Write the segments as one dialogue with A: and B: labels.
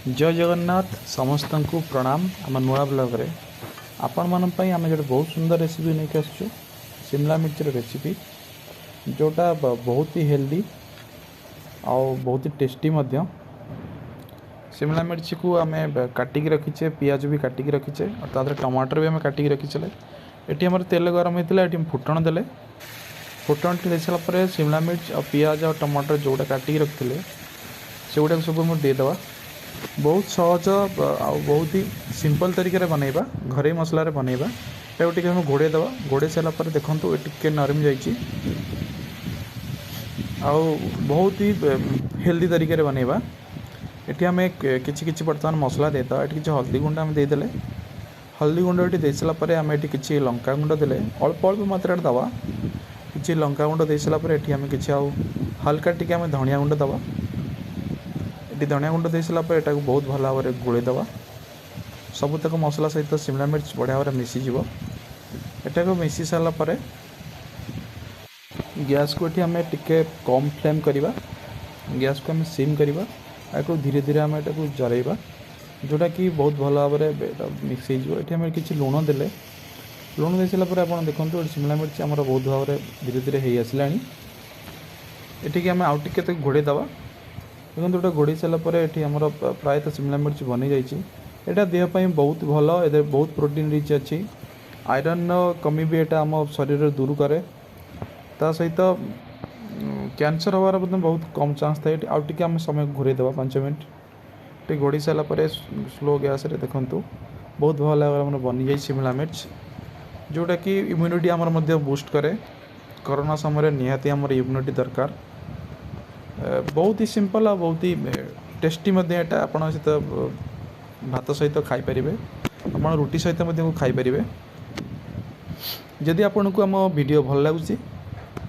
A: जय जगन्नाथ समस्त को प्रणाम। आम नुआ ब्लॉग रे आपण मान आम जो बहुत सुंदर रेसिपी नहीं आसचु शिमला मिर्चर रेसिपी जोटा बहुत ही हेल्दी आउ बहुत ही टेस्टी मध्य। शिमला मिर्च को आम काटिकी रखीचे, पियाज भी काटिकी रखीचे और तादर टमाटर भी आम काटिकी रखीचे। ये आम तेल गरम होता है, फुटण देले, फुटण दे सारापर शिमला मिर्च और पियाज और टमाटर जोटा काटिकी रखते से गुड़ा सब देदेवा। बहुत सहज आ बहुत ही सिंपल तरीके बनैबा, घरे मसला बनैबा। ये हम घोड़े दवा, घोड़े सारापर देखो ये नरम जाइए बहुत ही हेल्दी तरीके बनैबा। ये आम कि बर्तमान मसला देता, ये किसी हल्दी गुंड आम देदेले, हल्दी गुंड ये दे सारापर आम ये कि लंका गुंड देले अल्प अल्प मात्रा दवा, कि लंका गुंड दे सारापर ये आम कि हल्का टी आम धनिया गुंड दवा। ये धनिया गुंड दे सारापर यहाँ बहुत भल भाव में गोलेदवा। सबुतक मसला सहित शिमला मिर्च बढ़िया भाव में मिसीज, यहाँ मिसी सारापर गैस को ये आम टे कम फ्लेम करवा, गैस को आम सिम करवा, धीरे धीरे आम यहाँ जरइबा जोटा कि बहुत भल भाव में मिक्स हो। आम कि लुण देले, लुण दे सारापर आप देखो शिमला मिर्च आम बहुत भाव में धीरे धीरे हो आसला। ये आम आउ टे घोड़े दवा, देखो गोटे घोड़ी सारापर ये आम प्रायतः शिमला मिर्च बनी जाइए। यहाँ देहपाई बहुत भल, ए बहुत प्रोटीन रिच अच्छी, आयरन कमी भी यहाँ आम शरीर दूर कै, ता सहित कैंसर हबार बहुत कम चांस थाए। आउ टे आम समय घूरे देवा 5 मिनट, टे घोड़ी सारापर स्लो गैस रे देखु बहुत भल भाव में बनी जाए शिमला मिर्च, जोटा कि इम्यूनिटी आमर मध्य बूस्ट करे। कोरोना समय निहाती आमर इम्यूनिटी दरकार। बहुत ही सिंपल आ बहुत ही टेस्टी यहाँ आप सहित भात सहित खाईपर, आप रुटी सहित खाईपर। जदि आपन को आम वीडियो भल लगुच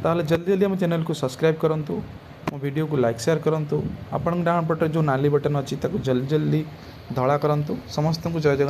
A: ताले जल्दी जल्दी आम चैनल को सब्सक्राइब करूँ, मो वीडियो को लाइक शेयर करूँ। आपण डाण पटे जो नाली बटन अच्छी जल्दी जल्दी धड़ा करूँ। समस्त को जय जगन्नाथ।